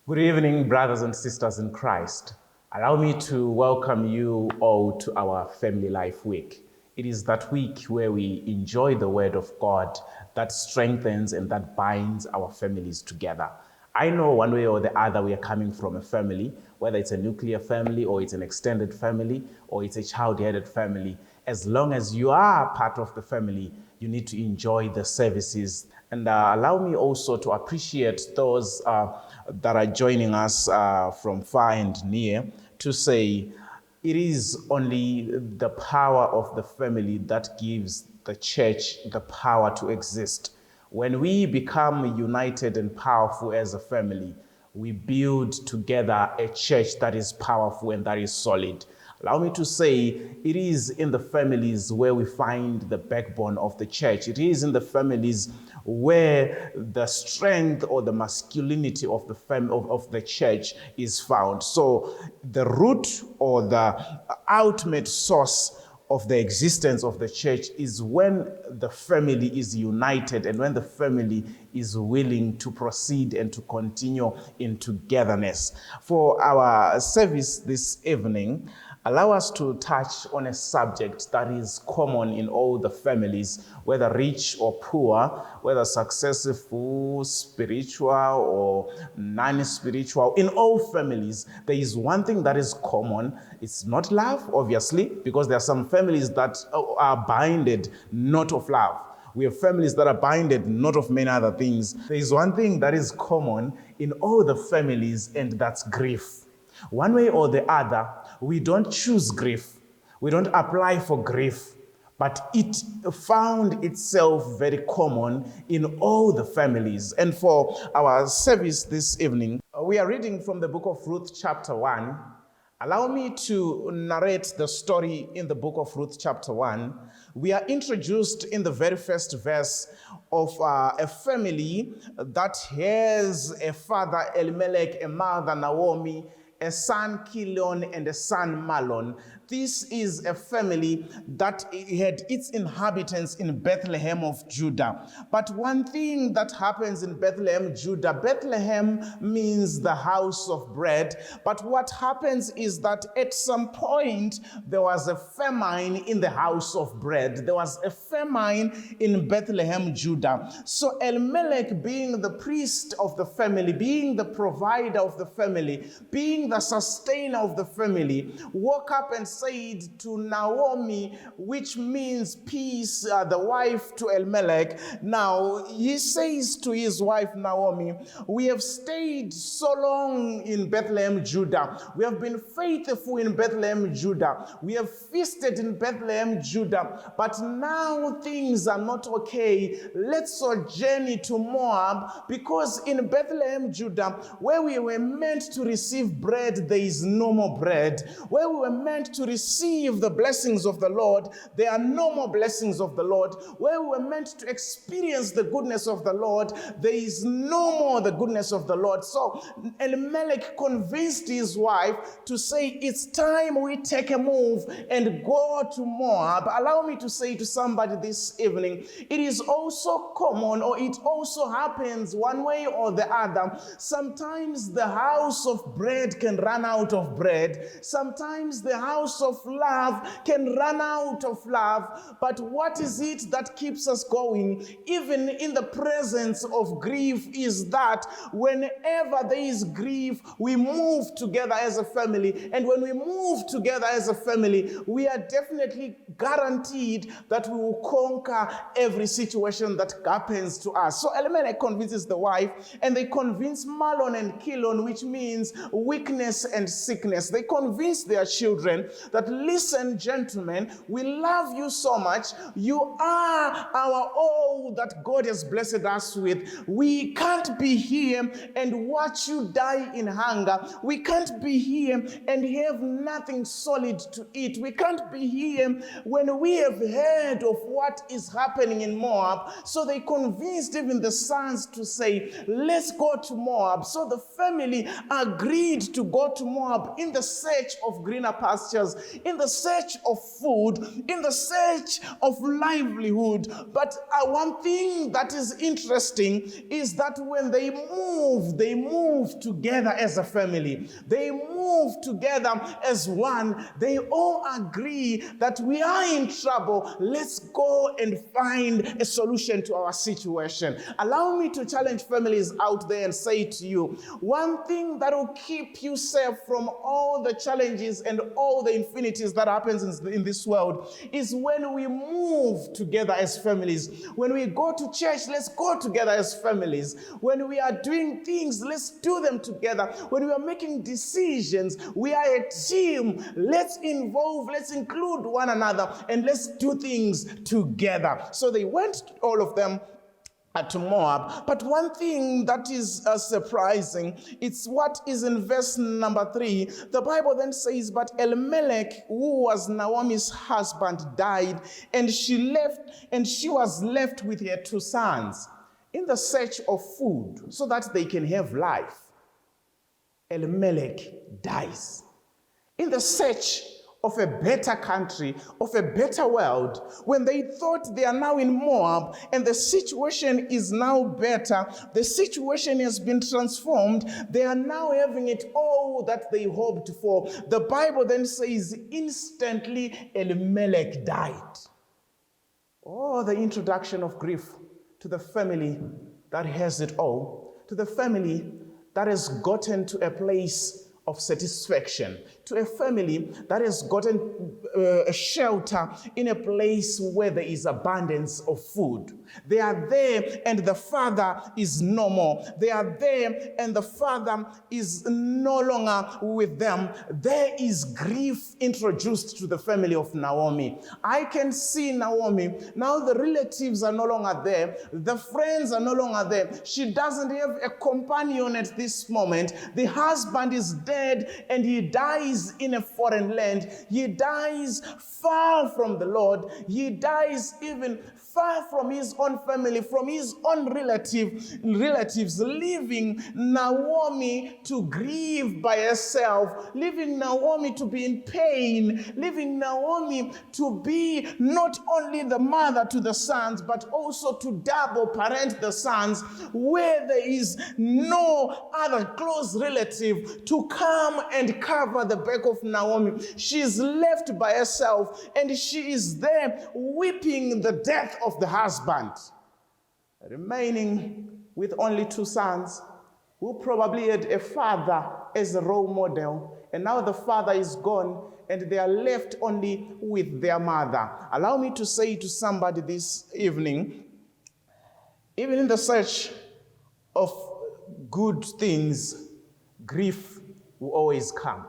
Good evening, brothers and sisters in Christ. Allow me to welcome you all to our Family Life Week. It is that week where we enjoy the Word of God that strengthens and that binds our families together. I know one way or the other we are coming from a family, whether it's a nuclear family or it's an extended family or it's a child-headed family. As long as you are part of the family, you need to enjoy the services. And allow me also to appreciate those that are joining us from far and near to say it is only the power of the family that gives the church the power to exist. When we become united and powerful as a family, we build together a church that is powerful and that is solid. Allow me to say, it is in the families where we find the backbone of the church. It is in the families where the strength or the masculinity of the church is found. So the root or the ultimate source of the existence of the church is when the family is united and when the family is willing to proceed and to continue in togetherness. For our service this evening, allow us to touch on a subject that is common in all the families, whether rich or poor, whether successful, spiritual or non-spiritual. In all families, there is one thing that is common. It's not love, obviously, because there are some families that are binded not of love. We have families that are binded not of many other things. There is one thing that is common in all the families, and that's grief. One way or the other, we don't choose grief. We don't apply for grief, but it found itself very common in all the families. And for our service this evening, we are reading from the book of Ruth chapter 1. Allow me to narrate the story in the book of Ruth chapter 1. We are introduced in the very first verse of a family that has a father, Elimelech, a mother, Naomi, a son, Chilion, and a son, Mahlon. This is a family that had its inhabitants in Bethlehem of Judah. But one thing that happens in Bethlehem, Judah, Bethlehem means the house of bread. But what happens is that at some point, there was a famine in the house of bread. There was a famine in Bethlehem, Judah. So Elimelech, being the priest of the family, being the provider of the family, being the sustainer of the family, woke up and said to Naomi, which means peace, the wife to Elimelech. Now, he says to his wife Naomi, we have stayed so long in Bethlehem, Judah. We have been faithful in Bethlehem, Judah. We have feasted in Bethlehem, Judah. But now things are not okay. Let's journey to Moab, because in Bethlehem, Judah, where we were meant to receive bread, there is no more bread. Where we were meant to receive the blessings of the Lord, there are no more blessings of the Lord. Where we were meant to experience the goodness of the Lord, there is no more the goodness of the Lord. So Elimelech convinced his wife to say, it's time we take a move and go to Moab. Allow me to say to somebody this evening, it is also common, or it also happens one way or the other. Sometimes the house of bread can run out of bread. Sometimes the house of love can run out of love. But what is it that keeps us going, even in the presence of grief, is that whenever there is grief, we move together as a family. And when we move together as a family, we are definitely guaranteed that we will conquer every situation that happens to us. So Elimelech convinces the wife, and they convince Mahlon and Chilion, which means weakness and sickness. They convince their children that, listen, gentlemen, we love you so much. You are our all that God has blessed us with. We can't be here and watch you die in hunger. We can't be here and have nothing solid to eat. We can't be here when we have heard of what is happening in Moab. So they convinced even the sons to say, let's go to Moab. So the family agreed to go to Moab in the search of greener pastures, in the search of food, in the search of livelihood. But one thing that is interesting is that when they move together as a family. They move together as one. They all agree that we are in trouble. Let's go and find a solution to our situation. Allow me to challenge families out there and say to you, one thing that will keep you safe from all the challenges and all the infinities that happens in this world is when we move together as families. When we go to church, let's go together as families. When we are doing things, let's do them together. When we are making decisions, we are a team. Let's include one another, and let's do things together. So they went, all of them, to Moab. But one thing that is surprising, it's what is in verse number 3. The Bible then says, but Elimelech, who was Naomi's husband, died, and she was left with her 2 sons in the search of food so that they can have life. Elimelech dies in the search of a better country, of a better world. When they thought they are now in Moab and the situation is now better, the situation has been transformed, they are now having it all that they hoped for. The Bible then says, instantly Elimelech died. Oh, the introduction of grief to the family that has it all, to the family that has gotten to a place of satisfaction, to a family that has gotten a shelter in a place where there is abundance of food. They are there and the father is no more. They are there and the father is no longer with them. There is grief introduced to the family of Naomi. I can see Naomi. Now the relatives are no longer there. The friends are no longer there. She doesn't have a companion at this moment. The husband is dead and he dies in a foreign land. He dies far from the Lord. He dies even far from his own family, from his own relatives, leaving Naomi to grieve by herself, leaving Naomi to be in pain, leaving Naomi to be not only the mother to the sons, but also to double parent the sons, where there is no other close relative to come and cover the back of Naomi. She is left by herself, and she is there weeping the death of the husband, remaining with only 2 sons who probably had a father as a role model, and now the father is gone and they are left only with their mother. Allow me to say to somebody this evening, even in the search of good things, grief will always come.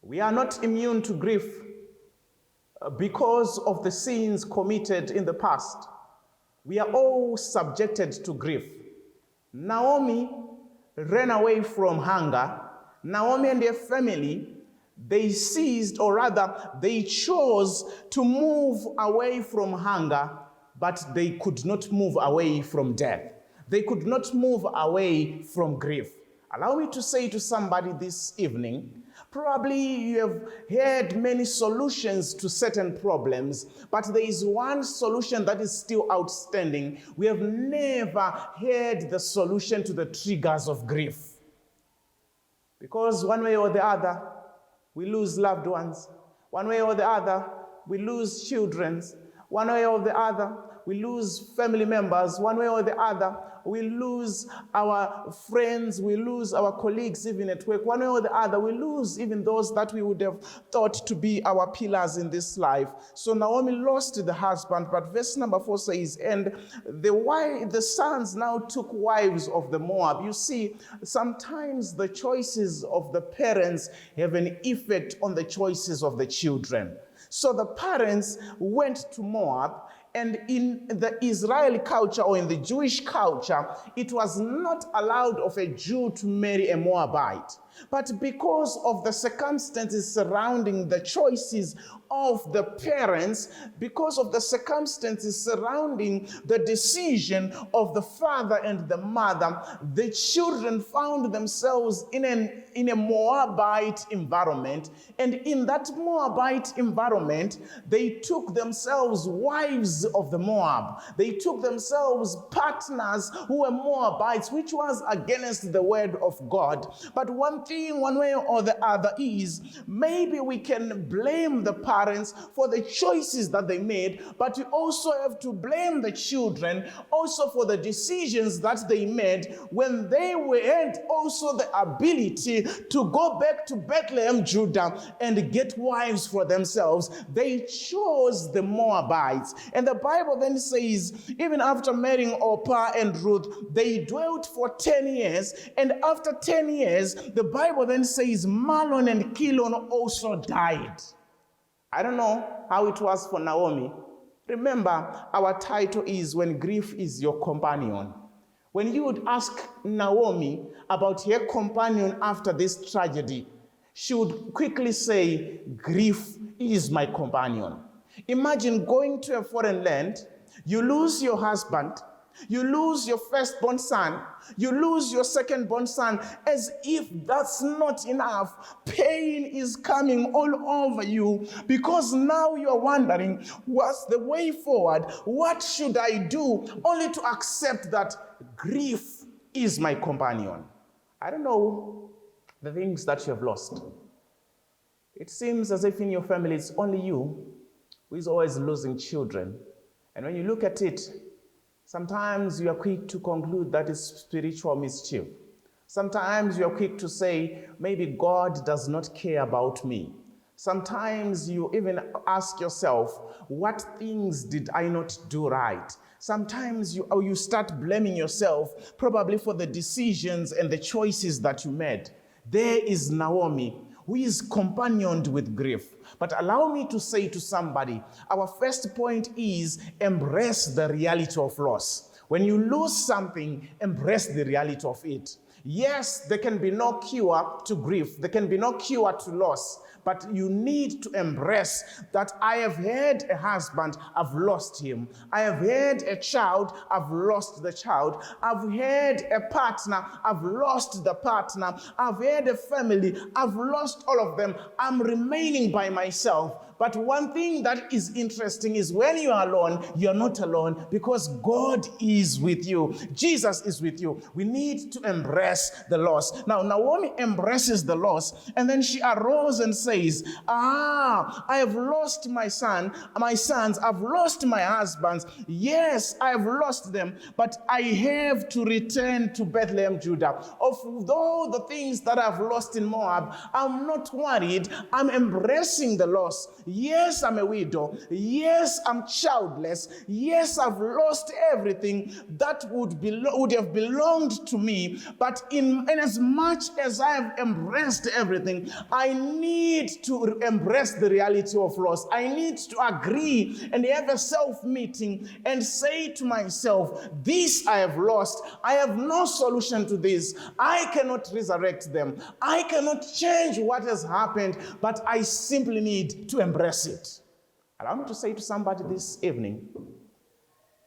We are not immune to grief because of the sins committed in the past. We are all subjected to grief. Naomi ran away from hunger. Naomi and her family, they seized, or rather, they chose to move away from hunger, but they could not move away from death. They could not move away from grief. Allow me to say to somebody this evening, probably you have heard many solutions to certain problems, but there is one solution that is still outstanding. We have never heard the solution to the triggers of grief. Because one way or the other, we lose loved ones. One way or the other, we lose children. One way or the other, we lose family members. One way or the other, we lose our friends, we lose our colleagues even at work. One way or the other, we lose even those that we would have thought to be our pillars in this life. So Naomi lost the husband, but verse number 4 says, and the sons now took wives of the Moab. You see, sometimes the choices of the parents have an effect on the choices of the children. So the parents went to Moab, and in the Israeli culture or in the Jewish culture, it was not allowed of a Jew to marry a Moabite. But because of the circumstances surrounding the choices of the parents, because of the circumstances surrounding the decision of the father and the mother, the children found themselves in a Moabite environment. And in that Moabite environment, they took themselves wives of the Moab. They took themselves partners who were Moabites, which was against the word of God. But one thing, one way or the other, is maybe we can blame the parents for the choices that they made, but we also have to blame the children also for the decisions that they made when they had also the ability to go back to Bethlehem, Judah, and get wives for themselves. They chose the Moabites. And the Bible then says, even after marrying Orpah and Ruth, they dwelt for 10 years. And after 10 years, the Bible then says Mahlon and Chilion also died. I don't know how it was for Naomi. Remember, our title is When Grief is Your Companion. When you would ask Naomi about her companion after this tragedy, she would quickly say, grief is my companion. Imagine going to a foreign land, you lose your husband, you lose your firstborn son, you lose your secondborn son. As if that's not enough, pain is coming all over you, because now you are wondering, what's the way forward? What should I do? Only to accept that grief is my companion. I don't know the things that you have lost. It seems as if in your family it's only you who is always losing children. And when you look at it, sometimes you are quick to conclude that it's spiritual mischief. Sometimes you are quick to say, maybe God does not care about me. Sometimes you even ask yourself, what things did I not do right? Sometimes you start blaming yourself, probably for the decisions and the choices that you made. There is Naomi, who is companioned with grief. But allow me to say to somebody, our first point is embrace the reality of loss. When you lose something, embrace the reality of it. Yes, there can be no cure to grief. There can be no cure to loss. But you need to embrace that I have had a husband, I've lost him. I have had a child, I've lost the child. I've had a partner, I've lost the partner. I've had a family, I've lost all of them. I'm remaining by myself. But one thing that is interesting is when you are alone, you're not alone, because God is with you. Jesus is with you. We need to embrace the loss. Now, Naomi embraces the loss, and then she arose and says, I have lost my sons, I've lost my husbands. Yes, I have lost them, but I have to return to Bethlehem, Judah. Although the things that I've lost in Moab, I'm not worried. I'm embracing the loss. Yes, I'm a widow. Yes, I'm childless. Yes, I've lost everything that would have belonged to me. But in as much as I have embraced everything, I need to embrace the reality of loss. I need to agree and have a self-meeting and say to myself, this I have lost. I have no solution to this. I cannot resurrect them. I cannot change what has happened, but I simply need to embrace it. Allow me to say to somebody this evening,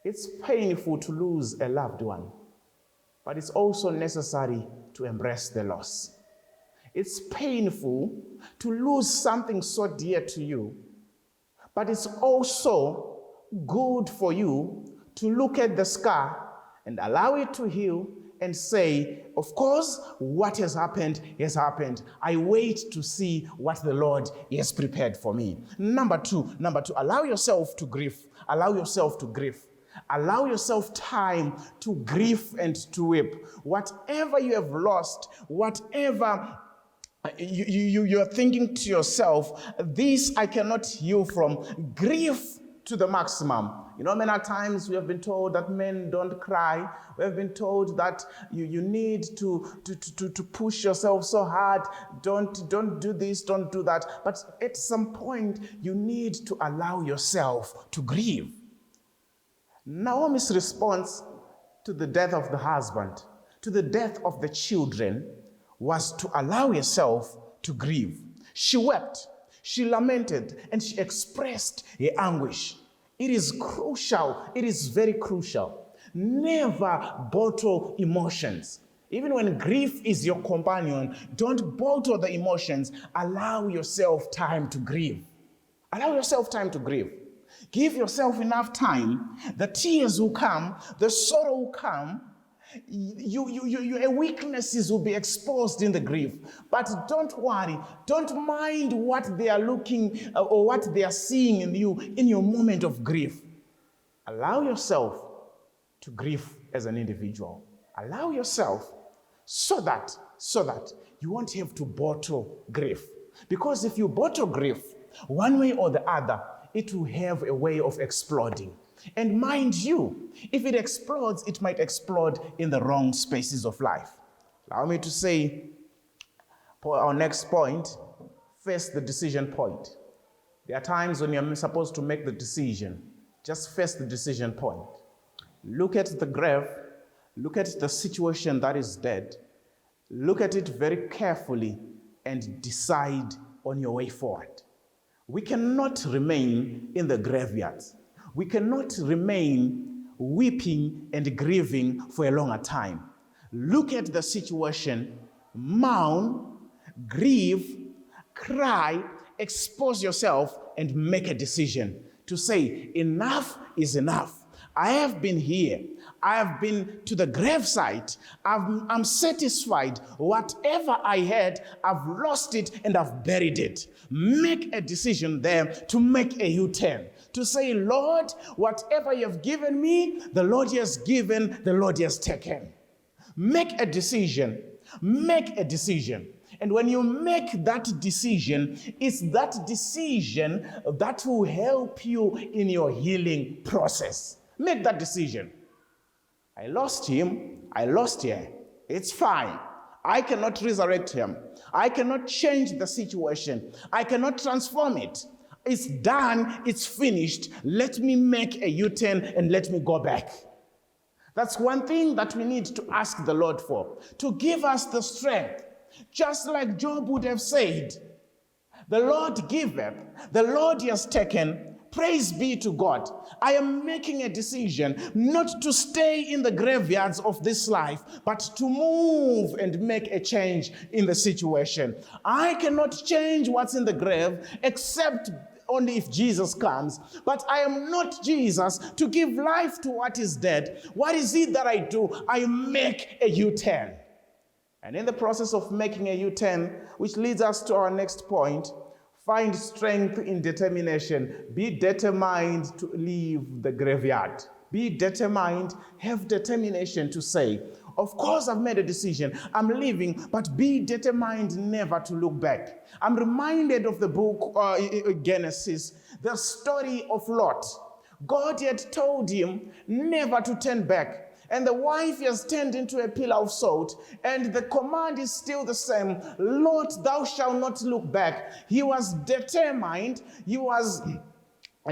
it's painful to lose a loved one, but it's also necessary to embrace the loss. It's painful to lose something so dear to you, but it's also good for you to look at the scar and allow it to heal and say, of course, what has happened has happened. I wait to see what the Lord has prepared for me. Number two, allow yourself to grieve. Allow yourself to grieve. Allow yourself time to grieve and to weep. Whatever you have lost, whatever you're thinking to yourself, this I cannot heal from. Grieve to the maximum. You know, many times we have been told that men don't cry. We have been told that you need to push yourself so hard. Don't do this, don't do that. But at some point, you need to allow yourself to grieve. Naomi's response to the death of the husband, to the death of the children, was to allow yourself to grieve. She wept, she lamented, and she expressed her anguish. It is crucial, it is very crucial. Never bottle emotions. Even when grief is your companion, don't bottle the emotions. Allow yourself time to grieve. Allow yourself time to grieve. Give yourself enough time. The tears will come, the sorrow will come, your weaknesses will be exposed in the grief. But don't worry. Don't mind what they are looking or what they are seeing in you in your moment of grief. Allow yourself to grieve as an individual. Allow yourself so that you won't have to bottle grief. Because if you bottle grief, one way or the other, it will have a way of exploding. And mind you, if it explodes, it might explode in the wrong spaces of life. Allow me to say, for our next point, face the decision point. There are times when you're supposed to make the decision. Just face the decision point. Look at the grave, look at the situation that is dead, look at it very carefully, and decide on your way forward. We cannot remain in the graveyards. We cannot remain weeping and grieving for a longer time. Look at the situation, mourn, grieve, cry, expose yourself, and make a decision to say, enough is enough. I have been here. I have been to the gravesite. I'm satisfied. Whatever I had, I've lost it and I've buried it. Make a decision there to make a U-turn. To say, Lord, whatever you have given me, the Lord has given, the Lord has taken. Make a decision. Make a decision. And when you make that decision, it's that decision that will help you in your healing process. Make that decision. I lost him. I lost her. It's fine. I cannot resurrect him. I cannot change the situation. I cannot transform it. It's done. It's finished. Let me make a U-turn and let me go back. That's one thing that we need to ask the Lord for, to give us the strength. Just like Job would have said, the Lord giveth, the Lord has taken. Praise be to God. I am making a decision not to stay in the graveyards of this life, but to move and make a change in the situation. I cannot change what's in the grave except only if Jesus comes. But I am not Jesus to give life to what is dead. What is it that I do? I make a U-turn. And in the process of making a U-turn, which leads us to our next point, find strength in determination. Be determined to leave the graveyard. Be determined, have determination to say, of course I've made a decision, I'm leaving, but be determined never to look back. I'm reminded of the book Genesis, the story of Lot. God had told him never to turn back. And the wife has turned into a pillar of salt, and the command is still the same. Lot, thou shalt not look back. He was determined. He was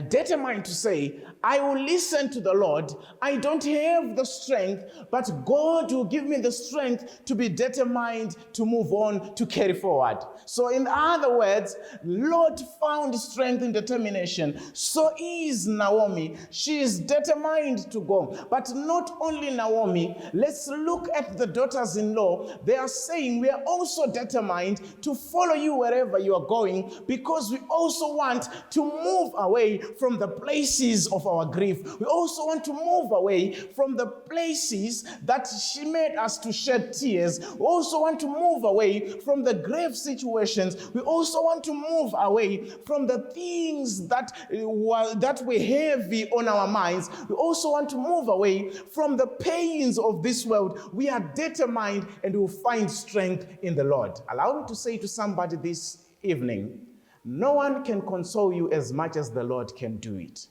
determined to say, I will listen to the Lord. I don't have the strength, but God will give me the strength to be determined to move on, to carry forward. So in other words, Lot found strength and determination. So is Naomi. She is determined to go. But not only Naomi, let's look at the daughters-in-law. They are saying, we are also determined to follow you wherever you are going, because we also want to move away from the places of our grief. We also want to move away from the places that she made us to shed tears. We also want to move away from the grave situations. We also want to move away from the things that were heavy on our minds. We also want to move away from the pains of this world. We are determined and we will find strength in the Lord. Allow me to say to somebody this evening, no one can console you as much as the Lord can do it.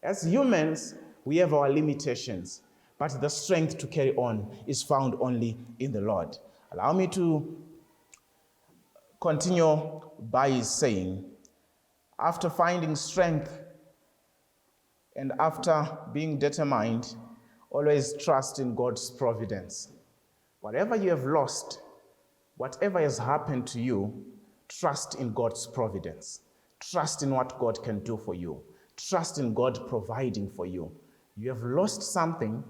As humans, we have our limitations, but the strength to carry on is found only in the Lord. Allow me to continue by saying, after finding strength and after being determined, always trust in God's providence. Whatever you have lost, Whatever has happened to you, trust in God's providence. Trust in what God can do for you. Trust in God providing for you. You have lost something.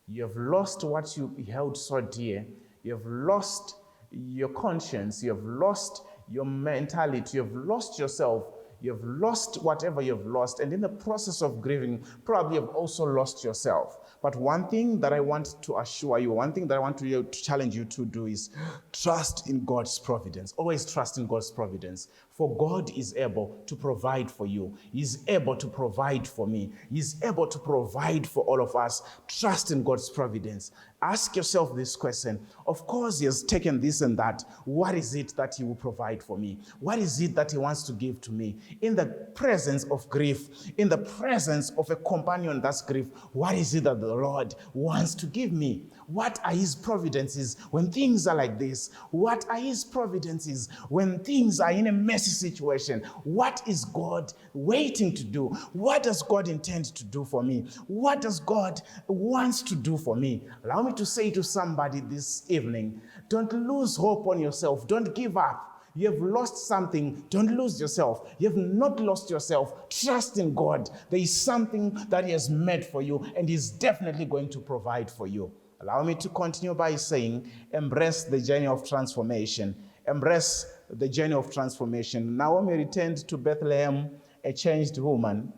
You have lost what you held so dear. You have lost your conscience. You have lost your mentality. You have lost yourself. You have lost whatever you have lost. And in the process of grieving, probably you have also lost yourself. But one thing that I want to assure you, one thing that I want to challenge you to do is trust in God's providence. Always trust in God's providence. For God is able to provide for you. He's able to provide for me. He's able to provide for all of us. Trust in God's providence. Ask yourself this question. Of course, He has taken this and that. What is it that He will provide for me? What is it that He wants to give to me? In the presence of grief, in the presence of a companion that's grief, what is it that the Lord wants to give me? What are His providences when things are like this? What are His providences when things are in a messy situation? What is God waiting to do? What does God intend to do for me? What does God wants to do for me? Allow me to say to somebody this evening, don't lose hope on yourself. Don't give up. You have lost something. Don't lose yourself. You have not lost yourself. Trust in God. There is something that He has made for you, and He's definitely going to provide for you. Allow me to continue by saying, embrace the journey of transformation. Embrace the journey of transformation. Naomi returned to Bethlehem a changed woman.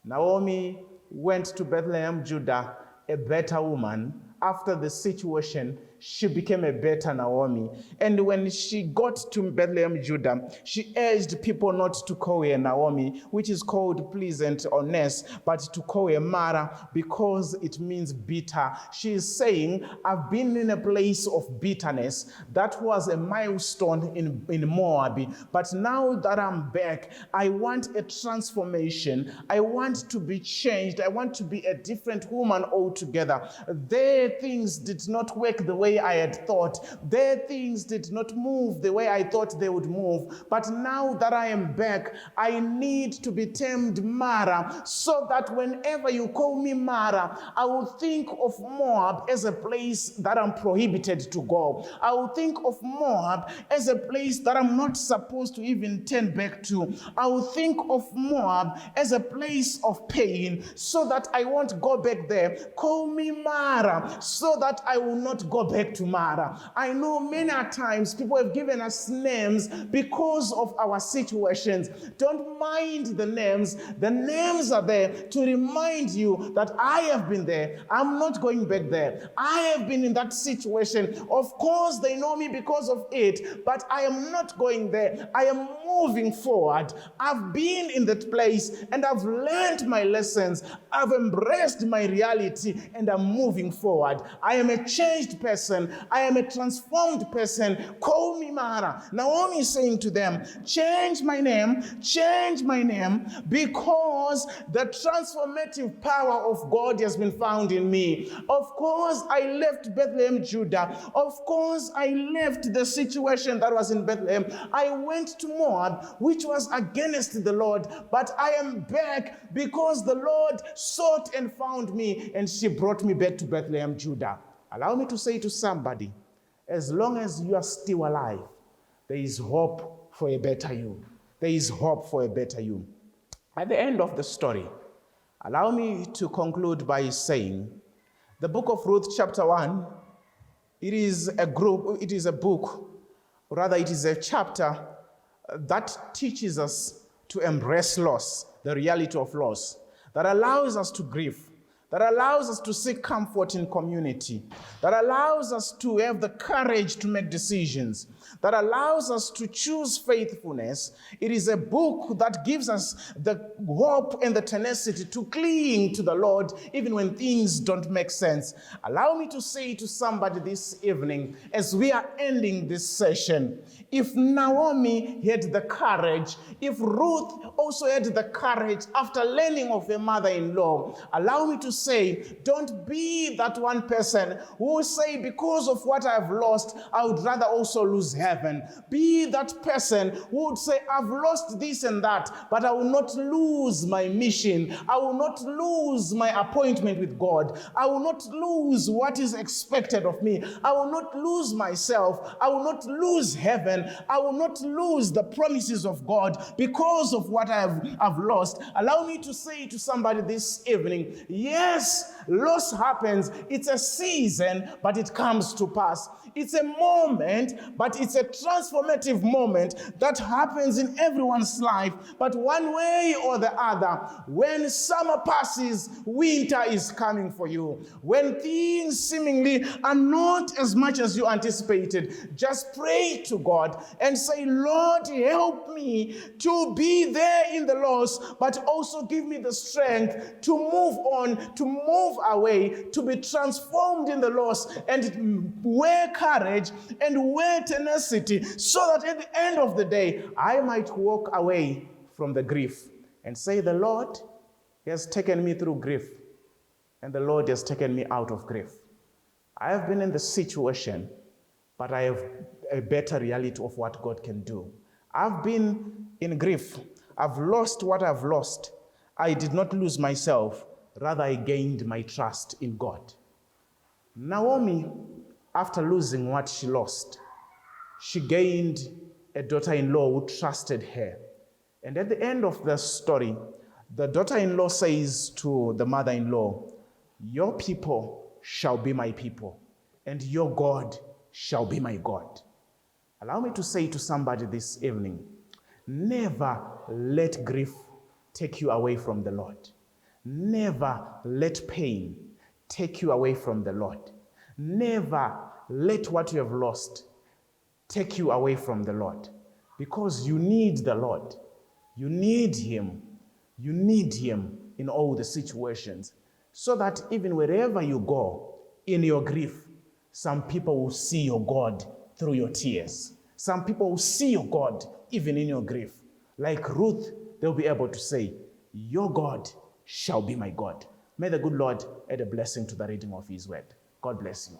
Naomi went to Bethlehem, Judah, a better woman. After the situation, she became a better Naomi. And when she got to Bethlehem, Judah, she urged people not to call her Naomi, which is called pleasant or nice, but to call her Mara because it means bitter. She is saying, I've been in a place of bitterness. That was a milestone in Moab. But now that I'm back, I want a transformation. I want to be changed. I want to be a different woman altogether. Their things did not work the way I had thought. Their things did not move the way I thought they would move. But now that I am back, I need to be termed Mara, so that whenever you call me Mara, I will think of Moab as a place that I'm prohibited to go. I will think of Moab as a place that I'm not supposed to even turn back to. I will think of Moab as a place of pain, so that I won't go back there. Call me Mara, so that I will not go back to Mara. I know many times people have given us names because of our situations. Don't mind the names. The names are there to remind you that I have been there. I'm not going back there. I have been in that situation. Of course, they know me because of it, but I am not going there. I am moving forward. I've been in that place and I've learned my lessons. I've embraced my reality and I'm moving forward. I am a changed person. I am a transformed person. Call me Mara. Naomi is saying to them, change my name, because the transformative power of God has been found in me. Of course, I left Bethlehem, Judah. Of course, I left the situation that was in Bethlehem. I went to Moab, which was against the Lord, but I am back because the Lord sought and found me, and she brought me back to Bethlehem, Judah. Allow me to say to somebody, as long as you are still alive, there is hope for a better you. There is hope for a better you. At the end of the story, allow me to conclude by saying, the book of Ruth chapter 1, it is a chapter that teaches us to embrace loss, the reality of loss, that allows us to grieve, that allows us to seek comfort in community, that allows us to have the courage to make decisions, that allows us to choose faithfulness. It is a book that gives us the hope and the tenacity to cling to the Lord even when things don't make sense. Allow me to say to somebody this evening, as we are ending this session, if Naomi had the courage, if Ruth also had the courage after learning of her mother-in-law, allow me to say, don't be that one person who will say, because of what I've lost, I would rather also lose heaven. Be that person who would say, I've lost this and that, but I will not lose my mission. I will not lose my appointment with God. I will not lose what is expected of me. I will not lose myself. I will not lose heaven. I will not lose the promises of God because of what I've lost. Allow me to say to somebody this evening, yes, loss happens. It's a season, but it comes to pass. It's a moment, but it's a transformative moment that happens in everyone's life. But one way or the other, when summer passes, winter is coming for you. When things seemingly are not as much as you anticipated, just pray to God and say, Lord, help me to be there in the loss, but also give me the strength to move on, to move away, to be transformed in the loss, and wear courage and wear tenacity, so that at the end of the day, I might walk away from the grief and say, the Lord has taken me through grief, and the Lord has taken me out of grief. I have been in the situation, but I have a better reality of what God can do. I've been in grief. I've lost what I've lost. I did not lose myself. Rather, I gained my trust in God. Naomi, after losing what she lost, she gained a daughter-in-law who trusted her. And at the end of the story, the daughter-in-law says to the mother-in-law, your people shall be my people, and your God shall be my God. Allow me to say to somebody this evening, never let grief take you away from the Lord. Never let pain take you away from the Lord. Never let what you have lost take you away from the Lord. Because you need the Lord. You need Him. You need Him in all the situations. So that even wherever you go in your grief, some people will see your God through your tears. Some people will see your God even in your grief. Like Ruth, they'll be able to say, your God shall be my God. May the good Lord add a blessing to the reading of His word. God bless you.